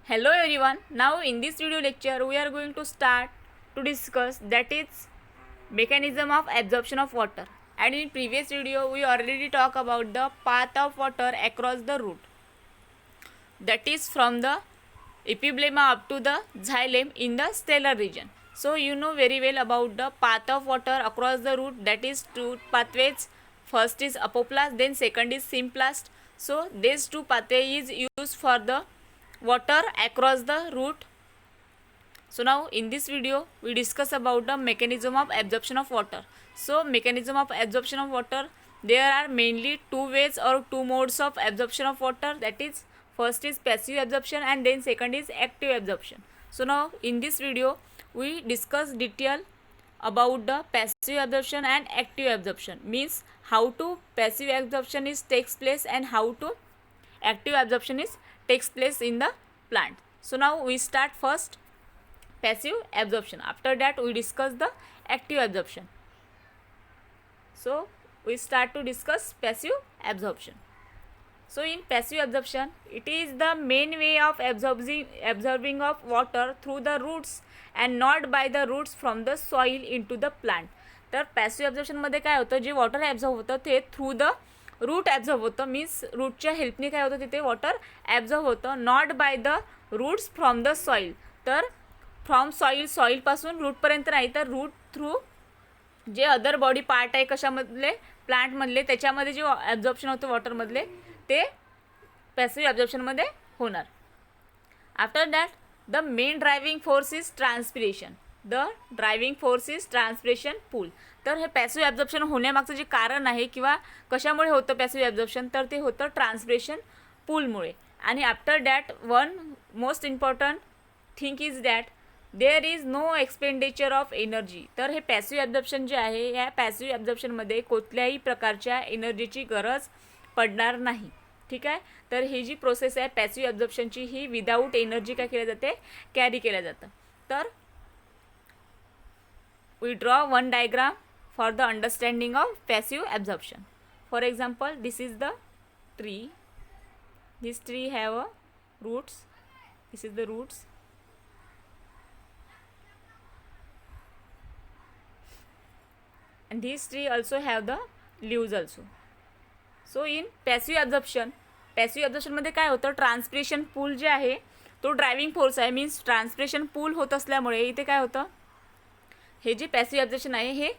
Hello everyone. Now in this video lecture we are going to start to discuss that is mechanism of absorption of water. And in previous video we already talked about the path of water across the root. That is from the epiblemma up to the xylem in the stellar region. So you know very well about the path of water across the root, that is two pathways. First is apoplast, then second is symplast. So these two pathways is used for the water across the root. So now in this video we discuss about the mechanism of absorption of water. So mechanism of absorption of water, there are mainly two ways or two modes of absorption of water, that is first is passive absorption and then second is active absorption. So now in this video we discuss detail about the passive absorption and active absorption, means how to passive absorption is takes place and how to active absorption is takes place in the plant. So now we start first passive absorption, after that we discuss the active absorption. So we start to discuss passive absorption. So in passive absorption, it is the main way of absorbing of water through the roots and not by the roots from the soil into the plant. तर passive ॲब्झॉर्प्शनमध्ये काय होतं, जे water absorb होतं ते through the root absorb होतं, means रूटच्या हेल्पने काय होतं तिथे वॉटर ॲब्झॉर्ब होतं, not by the roots from the soil. तर फ्रॉम सॉईलपासून रूटपर्यंत नाही, तर रूट थ्रू जे अदर बॉडी पार्ट आहे कशामधले, प्लांटमधले, त्याच्यामध्ये जे ॲब्झॉर्प्शन होतं वॉटरमधले ते पॅसिव्ह ॲब्झॉर्प्शनमध्ये होणार. After that the main driving force is transpiration. The driving force is transpiration pull. तर हे पॅसिव्ह ॲब्झॉर्प्शन होण्यामागचं जे कारण आहे किंवा कशामुळे होतं पॅसिव्ह ॲब्झॉर्प्शन, तर ते होतं ट्रान्सपिरेशन पूलमुळे. आणि after that one most important thing is that there is no expenditure of energy. तर हे पॅसिव्ह ॲब्झॉर्प्शन जे आहे, ह्या पॅसिव्ह ॲब्झॉर्प्शनमध्ये कुठल्याही प्रकारच्या एनर्जीची गरज पडणार नाही. ठीक आहे. तर ही जी प्रोसेस आहे पॅसिव्ह ॲब्झॉर्प्शनची, ही विदाऊट एनर्जी काय केल्या जाते, कॅरी केल्या जातं. तर we draw one diagram for the understanding of passive absorption. For example, this is the tree. This tree have a roots. This is the roots. And this tree also have the leaves also. So in passive absorption मध्ये काय होतं, transpiration पूल जे आहे तो driving force आहे, means transpiration पूल होत असल्यामुळे इथे काय होतं, हे जे पॅसिव्ह ॲब्झॉर्प्शन आहे हे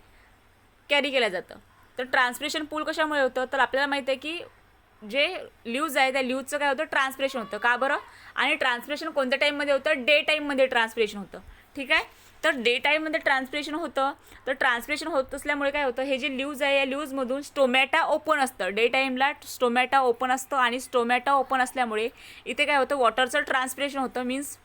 कॅरी केलं जातं. तर ट्रान्सपिरेशन पूल कशामुळे होतं, तर आपल्याला माहिती आहे की जे ल्यूज आहे त्या ल्यूजचं काय होतं, ट्रान्सपिरेशन होतं. का बरं, आणि ट्रान्सपिरेशन कोणत्या टाईममध्ये होतं, डे टाईममध्ये ट्रान्सपिरेशन होतं. ठीक आहे. तर डे टाईममध्ये ट्रान्सपिरेशन होतं. तर ट्रान्सपिरेशन होत असल्यामुळे काय होतं, हे जे ल्यूज आहे या ल्यूजमधून स्टोमॅटा ओपन असतं. डे टाईमला स्टोमॅटा ओपन असतं आणि स्टोमॅटा ओपन असल्यामुळे इथे काय होतं, वॉटरचं ट्रान्सपिरेशन होतं, मीन्स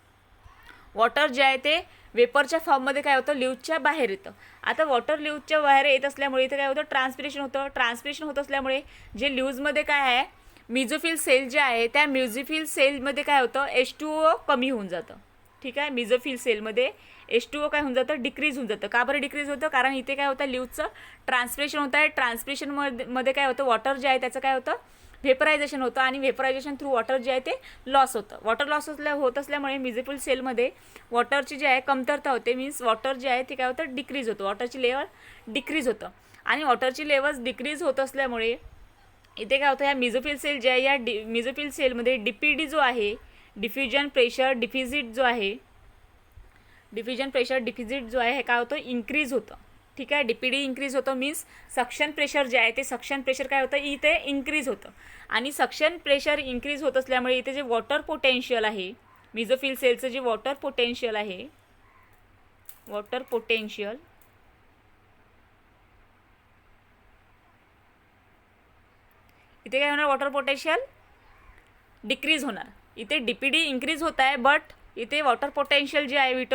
वॉटर जे आहे ते वेपरच्या फॉर्ममध्ये काय होतं, ल्यूजच्या बाहेर येतं. आता वॉटर ल्यूजच्या बाहेर येत असल्यामुळे इथे काय होतं, ट्रान्सपिरेशन होतं. ट्रान्सपिरेशन होत असल्यामुळे जे ल्यूजमध्ये काय आहे, मिझोफिल सेल जे आहे त्या म्युझोफिल सेलमध्ये काय होतं, H2O कमी होऊन जातं. ठीक आहे. मिझोफिल सेलमध्ये H2O काय होऊन जातं, डिक्रीज होऊन जातं. का बरं डिक्रीज होतं, कारण इथे काय होतं, ल्यूजचं ट्रान्सपिरेशन होतं आहे. ट्रान्सपिरेशनमध्ये काय होतं, वॉटर जे आहे त्याचं काय होतं, व्हेपरायझेशन होतं आणि व्हेपरायझेशन थ्रू वॉटर जे आहे ते लॉस होतं. वॉटर लॉस होत असल्यामुळे मिझोफिल सेलमध्ये वॉटरची जी आहे कमतरता होते, मीन्स वॉटर जे आहे ते काय होतं, डिक्रीज होतं, वॉटरची लेवल डिक्रीज होतं. आणि वॉटरची लेवल्स डिक्रीज होत असल्यामुळे इथे काय होतं, या मिझोफिल सेल जे आहे या मिझोफिल सेलमध्ये DPD जो आहे, डिफ्युजन प्रेशर डिफिजिट जो आहे, डिफ्युजन प्रेशर डिफिजिट जो आहे हे काय होतं, इन्क्रीज होतं. ठीक आहे. DPD इन्क्रीज होतं, मीन्स सक्शन प्रेशर जे आहे ते सक्शन प्रेशर काय होतं, इथे इन्क्रीज होतं. आणि सक्शन प्रेशर इन्क्रीज होत असल्यामुळे इथे जे वॉटर पोटेन्शियल आहे, मिझोफिल सेलचं जे वॉटर पोटेन्शियल आहे, वॉटर पोटेन्शियल इथे काय होणार, वॉटर पोटेन्शियल डिक्रीज होणार. इथे DPD इन्क्रीज होत आहे, बट इथे वॉटर पोटेन्शियल जे आहे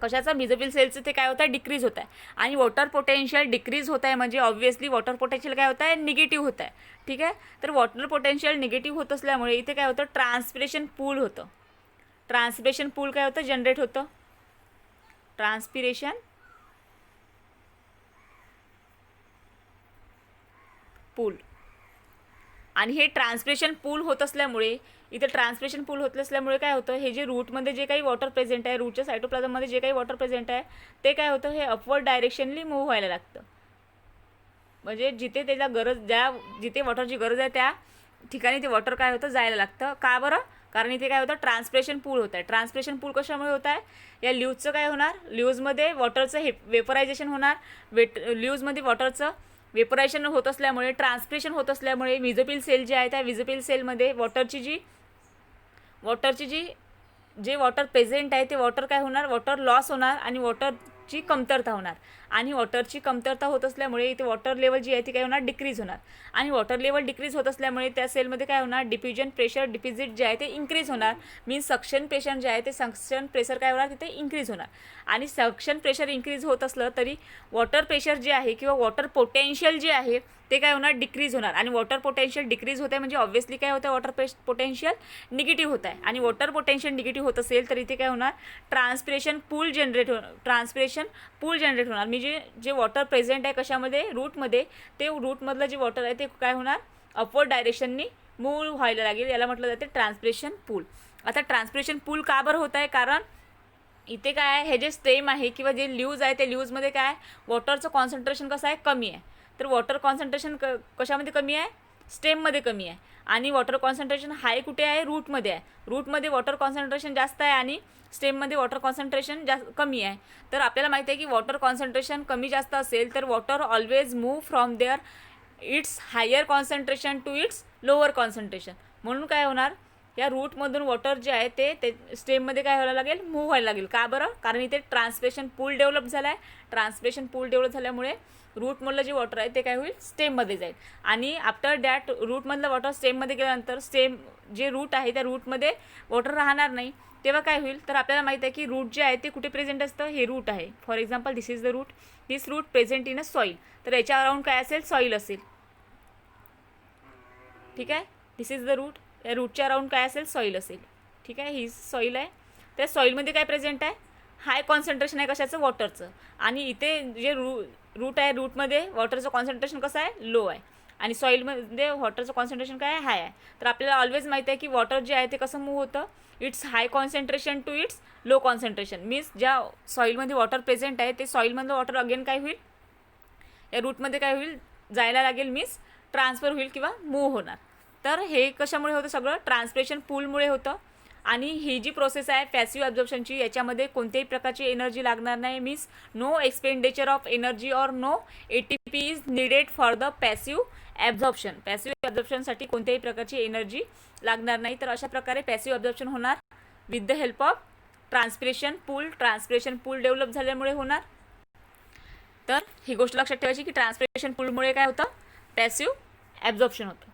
कशाचं, मिझोफिल सेलचं ते काय होतं आहे, डिक्रीज होत आहे. आणि वॉटर पोटेन्शियल डिक्रीज होत आहे म्हणजे ऑब्व्हियसली वॉटर पोटेन्शियल काय होत आहे, निगेटिव्ह होत आहे. ठीक आहे. तर वॉटर पोटेन्शियल निगेटिव्ह होत असल्यामुळे इथे काय होतं, ट्रान्सपिरेशन पूल होतं. ट्रान्सपिरेशन पूल काय होतं, जनरेट होतं. ट्रान्सपिरेशन पूल. आणि हे ट्रान्सपिरेशन पूल होत असल्यामुळे इथे ट्रान्सपिरेशन पूल होत असल्यामुळे काय होतं, हे जे रूटमध्ये जे काही वॉटर प्रेझेंट आहे, रूटच्या सायटोप्लाझममध्ये जे काही वॉटर प्रेझेंट आहे ते काय होतं, हे अपवर्ड डायरेक्शनली मूव्ह व्हायला लागतं. म्हणजे जिथे त्याला गरज, जिथे वॉटरची गरज आहे त्या ठिकाणी ते वॉटर काय होतं, जायला लागतं. का बरं? कारण इथे काय होतं, ट्रान्सपिरेशन पूल होत आहे. ट्रान्सपिरेशन पूल कशामुळे होत आहे, या ल्यूजचं काय होणार, ल्यूजमध्ये वॉटरचं वेपरायझेशन होणार. ल्यूजमध्ये वॉटरचं वेपरायझेशन होत असल्यामुळे, ट्रान्सपिरेशन होत असल्यामुळे विजोपिल सेल जे आहे त्या विजोपिल सेलमध्ये वॉटरची जे वॉटर प्रेझेंट आहे ते वॉटर काय होणार, वॉटर लॉस होणार आणि वॉटरची कमतरता होणार. आणि वॉटरची कमतरता होत असल्यामुळे इथे वॉटर लेवल जी आहे ती काय होणार, डिक्रीज होणार. आणि वॉटर लेवल डिक्रीज होत असल्यामुळे त्या सेलमध्ये काय होणार, डिफ्युजन प्रेशर डिपॉझिट जे आहे ते इन्क्रीज होणार. मीन्स सक्शन प्रेशर जे आहे ते सक्शन प्रेशर काय होणार, तिथे इन्क्रीज होणार. आणि सक्शन प्रेशर इन्क्रीज होत असलं तरी वॉटर प्रेशर जे आहे किंवा वॉटर पोटेन्शियल जे आहे ते काय होणार, डिक्रीज होणार. आणि वॉटर पोटेन्शियल डिक्रीज होत आहे म्हणजे ऑब्व्हियसली काय होतं, वॉटर पोटेन्शियल निगेटिव्ह होत आहे. आणि वॉटर पोटेन्शियल निगेटिव्ह होत असेल तर इथे काय होणार, ट्रान्सपिरेशन पूल जनरेट होणार. मी जे वॉटर प्रेझेंट आहे कशामध्ये, रूटमध्ये, ते रूटमधलं जे वॉटर आहे ते काय होणार, अपवर्ड डायरेक्शननी मूव्ह व्हायला लागेल. याला म्हटलं जाते ट्रान्सपिरेशन पूल. आता ट्रान्सपिरेशन पूल का बरं होत आहे, कारण इथे काय आहे, हे जे स्टेम आहे किंवा जे ल्यूज आहे ते ल्यूजमध्ये काय आहे, वॉटरचं कॉन्सन्ट्रेशन कसं आहे, कमी आहे. तर वॉटर कॉन्सन्ट्रेशन कशामध्ये कमी आहे, स्टेममध्ये कमी आहे. आणि वॉटर कॉन्सन्ट्रेशन हाय कुठे आहे, रूटमध्ये आहे. रूटमध्ये वॉटर कॉन्सन्ट्रेशन जास्त आहे आणि स्टेममध्ये वॉटर कॉन्सन्ट्रेशन कमी आहे. तर आपल्याला माहिती आहे की वॉटर कॉन्सन्ट्रेशन कमी जास्त असेल तर water always move from their its higher concentration to its lower concentration. म्हणून काय होणार, या रूटमधून वॉटर जे आहे ते स्टेममध्ये काय व्हायला लागेल, मूव्ह व्हायला लागेल. का बरं, कारण इथे ट्रान्सपिरेशन पूल डेव्हलप झाला आहे. ट्रान्सपिरेशन पूल डेव्हलप झाल्यामुळे रूटमधलं जे वॉटर आहे ते काय होईल, स्टेममध्ये जाईल. आणि आफ्टर दॅट रूटमधलं वॉटर स्टेममध्ये गेल्यानंतर स्टेम जे रूट आहे त्या रूटमध्ये वॉटर राहणार नाही. तेव्हा काय होईल, तर आपल्याला माहिती आहे की रूट जे आहे ते कुठे प्रेझेंट असतं, हे रूट आहे. For example this is the root, this root present in a soil. तर याच्या अराउंड काय असेल, सॉईल असेल. ठीक आहे, दिस इज द रूट, या रूटच्या अराउंड काय असेल, सॉईल असेल. ठीक आहे, ही सॉईल आहे. त्या सॉईलमध्ये काय प्रेझेंट आहे, हाय कॉन्सन्ट्रेशन आहे कशाचं, वॉटरचं. आणि इथे जे रूट आहे, रूटमध्ये वॉटरचं कॉन्सन्ट्रेशन कसं आहे, लो आहे. आणि सॉईलमध्ये वॉटरचं कॉन्सन्ट्रेशन काय आहे, हाय आहे. तर आपल्याला ऑलवेज माहिती आहे की वॉटर जे आहे ते कसं मूव्ह होतं, its high concentration to its low concentration. Means ज्या सॉईलमध्ये वॉटर प्रेझेंट आहे ते सॉईलमधलं वॉटर अगेन काय होईल, या रूटमध्ये काय होईल, जायला लागेल. मीन्स ट्रान्सफर होईल किंवा मूव्ह होणार. तर हे कशामुळे होतं, सगळं ट्रान्सपिरेशन पूलमुळे होतं. आणि ही जी प्रोसेस आहे पॅसिव्ह ॲब्झॉर्प्शनची, याच्यामध्ये कोणत्याही प्रकारची एनर्जी लागणार नाही. Means no expenditure of energy or no ATP is needed for the passive absorption. Passive ॲब्झॉर्प्शनसाठी कोणत्याही प्रकारची एनर्जी लागणार नाही. तर अशा प्रकारे पॅसिव्ह ॲब्झॉर्प्शन होणार with the help of transpiration pull. Transpiration pull develop झाल्यामुळे होणार. तर ही गोष्ट लक्षात ठेवायची की ट्रान्सपिरेशन पूलमुळे काय होतं, पॅसिव्ह ॲब्झॉर्प्शन होतं.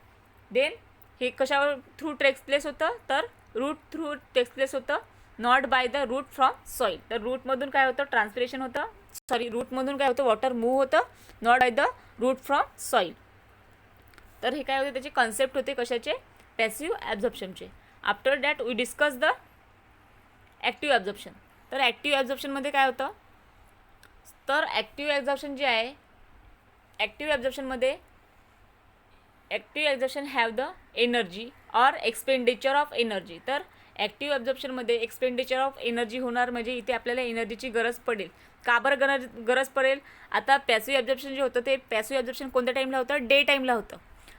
देन हे कशावर थ्रू टेक्स प्लेस होतं, तर रूट थ्रू टेक्स प्लेस होतं, not by the root from soil. तर रूटमधून काय होतं, ट्रान्सपिरेशन होतं, रूटमधून काय होतं, वॉटर मूव्ह होतं, not by the root from soil. तर हे काय होते, त्याचे कन्सेप्ट होते कशाचे, पॅसिव्ह ॲब्झॉर्प्शनचे. After that we discuss the active absorption. तर ॲक्टिव्ह ॲब्झॉर्प्शनमध्ये काय होतं, तर ॲक्टिव्ह ॲब्झॉर्प्शन जे आहे, ॲक्टिव्ह ॲब्झॉर्प्शनमध्ये active absorption have the energy or expenditure of energy. तर ॲक्टिव्ह ॲब्झॉर्प्शनमध्ये एक्सपेंडिचर ऑफ एनर्जी होणार, म्हणजे इथे आपल्याला एनर्जीची गरज पडेल. का बरं गरज पडेल, आता पॅसिव्ह ॲब्झॉर्प्शन जे होतं ते पॅसिव्ह ॲब्झॉर्प्शन कोणत्या टाईमला होतं, डे टाईमला होतं.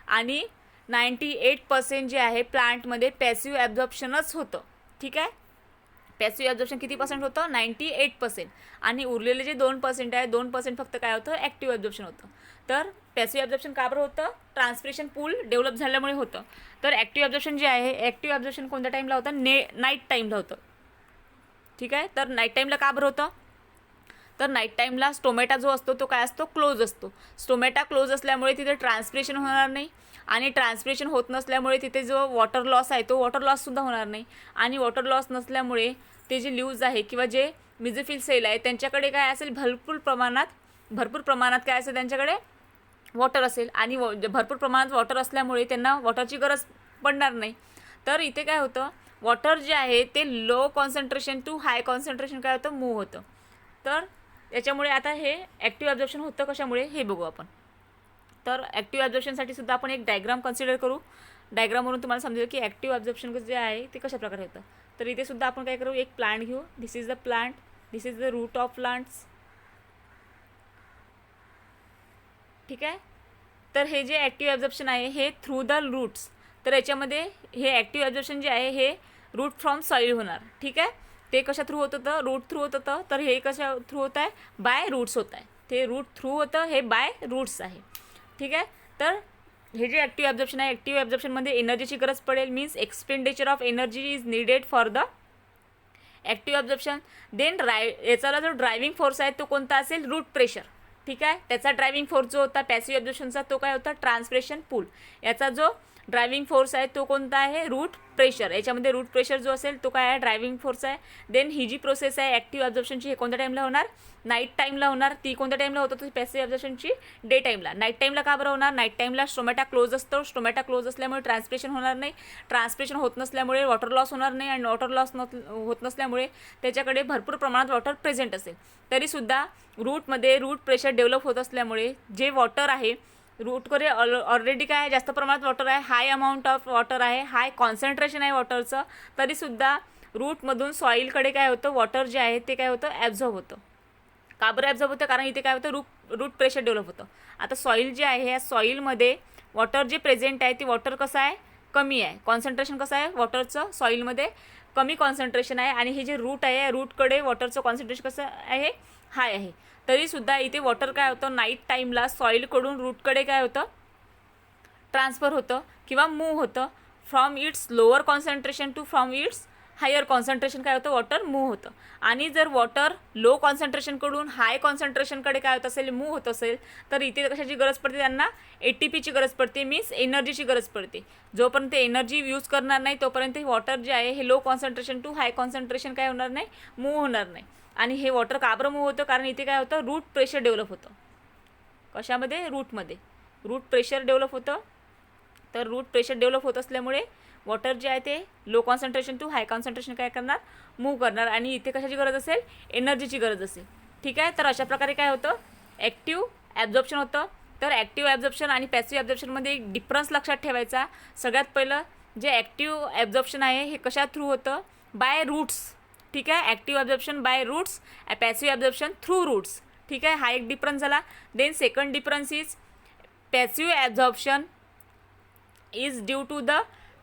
आणि 98% जे आहे प्लांटमध्ये पॅसिव्ह ॲब्झॉर्प्शनच होतं. ठीक आहे, पॅसिव्ह ॲब्झॉर्प्शन किती पर्सेंट होतं, 98%. आणि उरलेले जे 2% आहे, 2% फक्त काय होतं, ॲक्टिव्ह ॲब्झॉर्प्शन होतं. तर पॅसिव्ह ॲब्झॉर्प्शन का बरं होतं, ट्रान्सपिरेशन पूल डेव्हलप झाल्यामुळे होतं. तर ॲक्टिव्ह ॲब्झॉर्प्शन जे आहे, ॲक्टिव्ह ॲब्झॉर्प्शन कोणत्या टाईमला होतं, नाईट टाईमला होतं. ठीक आहे, तर नाईट टाईमला का बरं होतं, तर नाईट टाईमला स्टोमॅटा जो असतो तो काय असतो, क्लोज असतो. स्टोमॅटा क्लोज असल्यामुळे तिथे ट्रान्सपिरेशन होणार नाही. आणि ट्रान्सपिरेशन होत नसल्यामुळे तिथे जो वॉटर लॉस आहे तो वॉटर लॉससुद्धा होणार नाही. आणि वॉटर लॉस नसल्यामुळे ते जे ल्यूज आहे किंवा जे मिझोफिल सेल आहे त्यांच्याकडे काय असेल, भरपूर प्रमाणात काय असेल, त्यांच्याकडे वॉटर असेल. आणि भरपूर प्रमाणात वॉटर असल्यामुळे त्यांना वॉटरची गरज पडणार नाही. तर इथे काय होतं, वॉटर जे आहे ते low concentration to high concentration काय होतं, मूव्ह होतं. तर याच्यामुळे आता हे ॲक्टिव्ह ॲब्झॉर्प्शन होतं कशामुळे हे बघू आपण. तर ॲक्टिव्ह ॲब्झॉर्प्शनसाठी सुद्धा आपण एक डायग्राम कन्सिडर करू. डायग्रामवरून तुम्हाला समजेल की ॲक्टिव्ह ॲब्झॉर्प्शन जे आहे ते कशा प्रकारे होतं. तर इथे सुद्धा आपण काय करू, एक प्लांट घेऊ. This is the plant, this is the root of plants. ठीक आहे. तर हे जे ॲक्टिव्ह ॲब्झॉर्प्शन आहे हे थ्रू द रूट्स. तर याच्यामध्ये हे ॲक्टिव्ह ॲब्झॉर्प्शन जे आहे हे रूट फ्रॉम सॉईल होणार. ठीक आहे. ते कशा थ्रू होत होतं, रूट थ्रू होत होतं. तर हे कशा थ्रू होत आहे, बाय रूट्स होत आहे. ते रूट थ्रू होतं, हे बाय रूट्स आहे. ठीक आहे. तर हे जे ॲक्टिव्ह ॲब्झॉर्प्शन आहे, ॲक्टिव्ह ॲब्झॉर्प्शनमध्ये एनर्जीची गरज पडेल, means expenditure of energy is needed for the active absorption. Then याचा जो ड्रायव्हिंग फोर्स आहे तो कोणता असेल, रूट प्रेशर. ठीक आहे. त्याचा ड्रायव्हिंग फोर्स जो होता पॅसिव्ह ॲब्झॉर्प्शनचा तो काय होता, ट्रान्सप्रेशन पूल. याचा जो ड्रायव्हिंग फोर्स आहे तो कोणता आहे, रूट प्रेशर. याच्यामध्ये रूट प्रेशर जो असेल तो काय आहे, ड्रायव्हिंग फोर्स आहे. देन ही जी प्रोसेस आहे ॲक्टिव्ह ॲब्झॉर्प्शनची हे कोणत्या टाईमला होणार, नाईट टाईमला होणार. ती कोणत्या टाईमला होत होती पॅसिव्ह ॲब्झॉर्प्शनची, डे टाईमला. नाईट टाईमला का बरं होणार, नाईट टाईमला स्टोमॅटा क्लोज असतो. स्टोमॅटा क्लोज असल्यामुळे ट्रान्सप्रेशन होणार नाही. ट्रान्सप्रेशन होत नसल्यामुळे वॉटर लॉस होणार नाही, आणि वॉटर लॉस होत नसल्यामुळे त्याच्याकडे भरपूर प्रमाणात वॉटर प्रेझेंट असेल. तरीसुद्धा रूटमध्ये रूट प्रेशर डेव्हलप होत असल्यामुळे जे वॉटर आहे रूटकडे ऑलरेडी काय जास्त प्रमाणात वॉटर आहे, हाय अमाऊंट ऑफ वॉटर आहे, हाय कॉन्सन्ट्रेशन आहे वॉटरचं. तरीसुद्धा रूटमधून सॉईलकडे काय होतं, वॉटर जे आहे ते काय होतं, ॲब्झॉर्ब होतं. का बरं ॲब्झॉर्ब होतं, कारण इथे काय होतं, रूट प्रेशर डेव्हलप होतं. आता सॉईल जे आहे या सॉईलमध्ये वॉटर जे प्रेझेंट आहे ती वॉटर कसं आहे, कमी आहे. कॉन्सन्ट्रेशन कसं आहे वॉटरचं, सॉईलमध्ये कमी कॉन्सन्ट्रेशन आहे. आणि हे जे रूट आहे रूटकडे वॉटरचं कॉन्सन्ट्रेशन कसं आहे, हाय आहे. तरीसुद्धा इथे वॉटर काय होतं, नाईट टाईमला सॉईलकडून रूटकडे काय होतं, ट्रान्सफर होतं किंवा मूव्ह होतं. From its lower concentration to from its higher concentration काय होतं, वॉटर मूव्ह होतं. आणि जर वॉटर लो कॉन्सन्ट्रेशनकडून हाय कॉन्सन्ट्रेशनकडे काय होत असेल, मूव्ह होत असेल, तर इथे कशाची गरज पडते, त्यांना ATPची गरज पडते, मीन्स एनर्जीची गरज पडते. जोपर्यंत एनर्जी यूज करणार नाही तोपर्यंत वॉटर जे आहे हे low concentration to high concentration काय होणार नाही, मूव्ह होणार नाही. आणि हे वॉटर का बरं मूव्ह होतं, कारण इथे काय होतं, रूट प्रेशर डेव्हलप होतं. कशामध्ये, रूटमध्ये रूट प्रेशर डेव्हलप होतं. तर रूट प्रेशर डेव्हलप होत असल्यामुळे वॉटर जे आहे ते low concentration to high concentration काय करणार, मूव्ह करणार. आणि इथे कशाची गरज असेल, एनर्जीची गरज असेल. ठीक आहे. तर अशा प्रकारे काय होतं, ॲक्टिव्ह ॲब्झॉर्प्शन होतं. तर ॲक्टिव्ह ॲब्झॉर्प्शन आणि पॅसिव्ह ॲब्झॉर्प्शनमध्ये एक डिफरन्स लक्षात ठेवायचा. सगळ्यात पहिलं जे ॲक्टिव्ह ॲब्झॉर्प्शन आहे हे कशा थ्रू होतं, बाय रूट्स. ठीक आहे. Active absorption by roots, passive absorption through roots. ठीक आहे. हा एक डिफरन्स झाला. Then second difference is passive absorption is due to the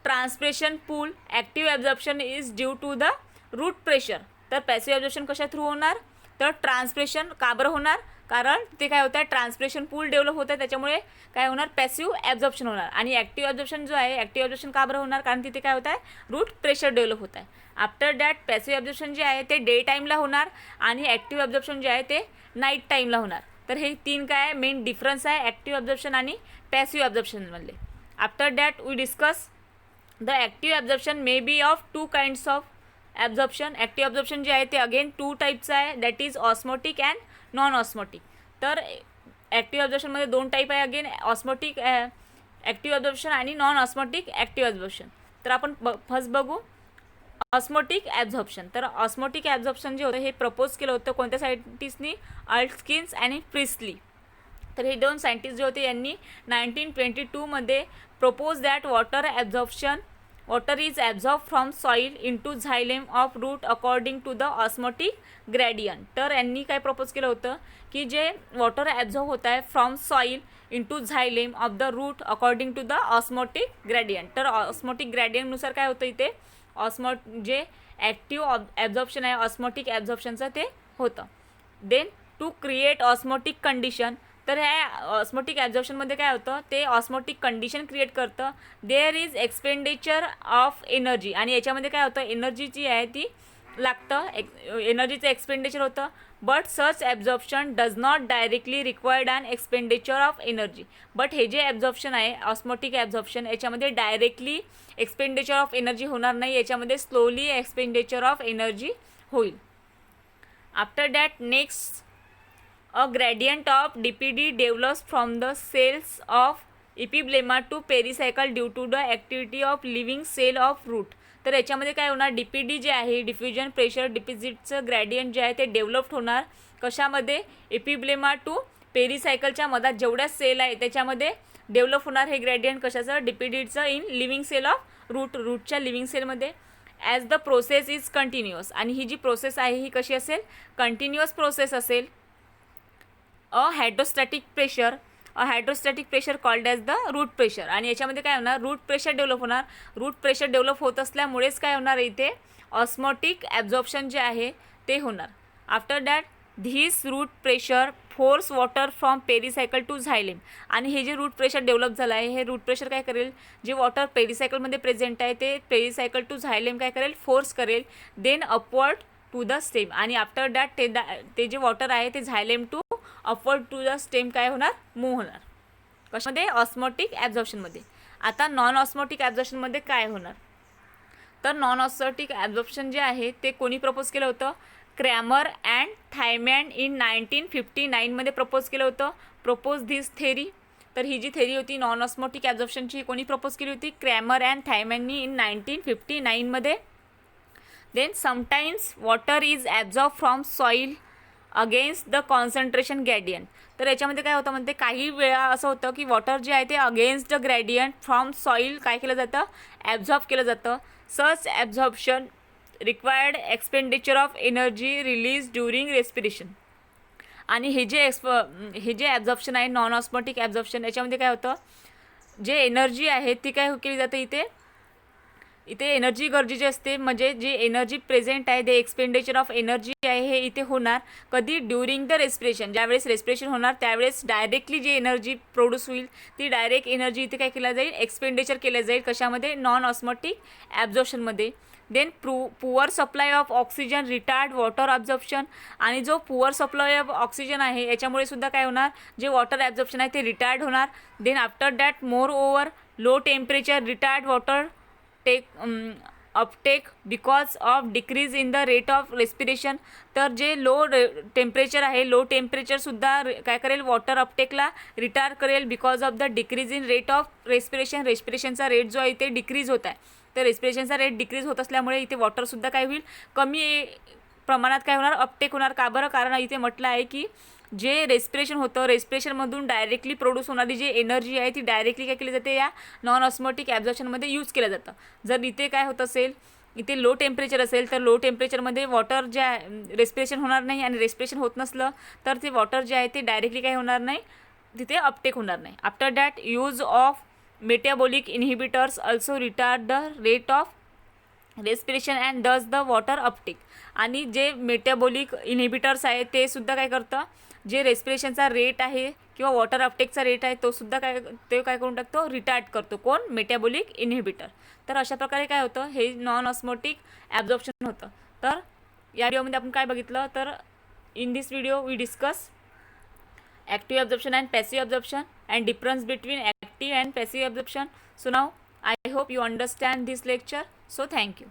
transpiration pool, active absorption is due to the root pressure. तर passive absorption कशा through होणार, तर ट्रान्सप्रेशन का बरं होणार, कारण ते काय होतं आहे, ट्रान्सप्रेशन पूल डेव्हलप होतं आहे, त्याच्यामुळे काय होणार, पॅसिव्ह ॲब्झॉर्प्शन होणार. आणि ॲक्टिव्ह ॲब्झॉर्प्शन जो आहे, ॲक्टिव्ह ॲब्झॉर्प्शन का बरं होणार, कारण तिथे काय होतं आहे, रूट प्रेशर डेव्हलप होत आहे. आफ्टर दॅट पॅसिव्ह ॲब्झॉर्प्शन जे आहे ते डे टाईमला होणार आणि ॲक्टिव्ह ॲब्झॉर्प्शन जे आहे ते नाईट टाईमला होणार. तर हे तीन काय मेन डिफरन्स आहे ॲक्टिव्ह ॲब्झॉर्प्शन आणि passive ॲब्झॉर्प्शनमधले. After that we discuss the active absorption may be of two kinds of absorption. Active absorption जे आहे ते अगेन टू टाईपचं आहे, that is osmotic and non osmotic. तर ॲक्टिव्ह ॲब्झॉर्प्शनमध्ये दोन टाईप आहे, अगेन ऑस्मोटिक ॲक्टिव्ह ॲब्झॉर्प्शन आणि non osmotic active absorption. तर आपण फर्स्ट बघू ऑस्मोटिक ॲब्झॉर्प्शन. तर ऑस्मोटिक ॲब्झॉर्प्शन जे होतं हे प्रपोज केलं होतं कोणत्या सायंटिस्टनी, अल्टकिन्स आणि प्रिस्टली. तर हे दोन सायंटिस्ट जे होते यांनी 1922 propose that water is absorbed from soil into xylem of root according to the osmotic gradient. तर यांनी काय प्रपोज केलं होतं की जे वॉटर ॲब्झॉर्ब होत आहे from soil into xylem of the root according to the osmotic gradient. तर ऑस्मोटिक ग्रॅडियंटनुसार काय होतं इथे, जे ॲक्टिव्ह ॲब्झॉर्प्शन आहे ऑस्मोटिक ॲब्झॉर्प्शनचं ते होतं. Then to create osmotic condition. तर ह्या ऑस्मोटिक ॲब्झॉर्प्शनमध्ये काय होतं, ते ऑस्मोटिक कंडिशन क्रिएट करतं. There is expenditure of energy, आणि याच्यामध्ये काय होतं, एनर्जी जी आहे ती लागतं, एनर्जीचं एक्सपेंडिचर होतं. But such absorption does not directly required and expenditure of energy. But हे जे ॲब्झॉर्प्शन आहे ऑस्मोटिक ॲब्झॉर्प्शन याच्यामध्ये डायरेक्टली एक्सपेंडिचर ऑफ एनर्जी होणार नाही, याच्यामध्ये स्लोली एक्सपेंडिचर ऑफ एनर्जी होईल. After that next a gradient of DPD develops from the cells of epiblema to pericycle due to the activity of living cell of root. तर याच्यामध्ये काय होणार, DPD जे आहे डिफ्युजन प्रेशर डिपॉझिटचं ग्रॅडियंट जे आहे ते डेव्हलप्ड होणार कशामध्ये, एपिब्लेमा टू पेरिसायकलच्या मधात जेवढ्या सेल आहे त्याच्यामध्ये डेव्हलप होणार हे ग्रेडियंट कशाचं, डिपीडीडचं इन लिव्हिंग सेल ऑफ रूटच्या लिव्हिंग सेलमध्ये. As the process is continuous, आणि ही जी प्रोसेस आहे ही कशी असेल, कंटिन्युअस प्रोसेस असेल. Hydrostatic pressure called as the root pressure. आणि याच्यामध्ये काय होणार, रूट प्रेशर डेव्हलप होणार. रूट प्रेशर डेव्हलप होत असल्यामुळेच काय होणार इथे ऑस्मोटिक ॲब्झॉर्प्शन जे आहे ते होणार. After that this root pressure force water from pericycle to xylem. आणि हे जे रूट प्रेशर डेव्हलप झालं आहे हे रूट प्रेशर काय करेल, जे वॉटर पेरिसायकलमध्ये प्रेझेंट आहे ते पेरिसायकल टू झायलेम काय करेल, फोर्स करेल. Then upward to the stem. आणि आफ्टर दॅट ते जे वॉटर आहे ते xylem to upward to the stem काय होणार, मूव्ह होणार. कशामध्ये, ऑस्मोटिक ॲब्झॉर्प्शनमध्ये. आता नॉन ऑस्मोटिक ॲब्झॉर्प्शनमध्ये काय होणार, तर नॉन ऑस्मोटिक ॲब्झॉर्प्शन जे आहे ते कोणी प्रपोज केलं होतं, क्रॅमर अँड थायमॅन इन 1959मध्ये प्रपोज केलं होतं. Propose this theory. तर ही जी थेरी होती नॉन ऑस्मोटिक ॲब्झॉर्प्शनची कोणी प्रपोज केली होती, क्रॅमर अँड थायमॅननी इन 1959मध्ये. Then sometimes water is absorb from soil against the concentration gradient. तर याच्यामध्ये काय होतं म्हणते, काही वेळा असं होतं की वॉटर जे आहे ते against the gradient from soil काय केलं जातं, ॲब्झॉर्ब केलं जातं. Such absorption required expenditure of energy release during respiration. आणि हे जे ॲब्झॉर्प्शन आहे नॉन ऑस्मोटिक ॲब्झॉर्प्शन, याच्यामध्ये काय होतं, जे एनर्जी आहे ती काय केली जाते, इथे एनर्जी गरजेची असते. म्हणजे जे एनर्जी प्रेझेंट आहे ते एक्सपेंडिचर ऑफ एनर्जी आहे हे इथे होणार कधी, ड्युरिंग द रेस्पिरेशन. ज्यावेळेस रेस्पिरेशन होणार त्यावेळेस डायरेक्टली जी एनर्जी प्रोड्यूस होईल ती डायरेक्ट एनर्जी इथे काय केलं जाईल, एक्सपेंडिचर केलं जाईल. कशामध्ये, नॉन ऑस्मोटिक ॲब्झॉर्प्शनमध्ये. Then poor supply of oxygen retard water absorption. आणि जो पुअर सप्लाय ऑफ ऑक्सिजन आहे याच्यामुळे सुद्धा काय होणार, जे वॉटर ॲब्झॉर्प्शन आहे ते रिटार्ड होणार. Then after that moreover low temperature retard water uptake because of decrease in the rate of respiration. तर जे टेम्परेचर आहे, लो टेम्परेचरसुद्धा काय करेल, वॉटर अपटेकला रिटार्ड करेल because of the decrease in rate of respiration. रेस्पिरेशनचा रेट जो आहे ते डिक्रीज होत आहे. तर रेस्पिरेशनचा रेट डिक्रीज होत असल्यामुळे इथे वॉटरसुद्धा काय होईल, कमी प्रमाणात काय होणार, अपटेक होणार. का बरं, कारण इथे म्हटलं आहे की जे रेस्पिरेशन होतं, रेस्पिरेशनमधून डायरेक्टली प्रोड्यूस होणारी जी एनर्जी आहे ती डायरेक्टली काय केली जाते, या नॉन ऑस्मोटिक ॲब्झॉर्प्शनमध्ये यूज केलं जातं. जर इथे काय होत असेल, इथे लो टेम्परेचर असेल तर लो टेम्परेचरमध्ये वॉटर जे आहे रेस्पिरेशन होणार नाही. आणि रेस्पिरेशन होत नसलं तर ते वॉटर जे आहे ते डायरेक्टली काय होणार नाही, तिथे अपटेक होणार नाही. After that use of metabolic inhibitors also retard the rate of respiration and दस द वॉटर अपटेक. आणि जे मेटाबॉलिक इनहिबिटर्स आहे ते सुद्धा काय करतं, जे रेस्पिरेशनचा रेट आहे किंवा वॉटर अपटेकचा रेट आहे तो सुद्धा काय करून टाकतो, रिटार्ड करतो. कोण, मेटाबॉलिक इनहिबिटर. तर अशा प्रकारे काय होतं, हे नॉन ऑस्मोटिक ॲब्झॉर्प्शन होतं. तर या व्हिडिओमध्ये आपण काय बघितलं, तर in this video we discuss active absorption and passive absorption and difference between active and passive absorption. So now I hope you understand this lecture. So thank you.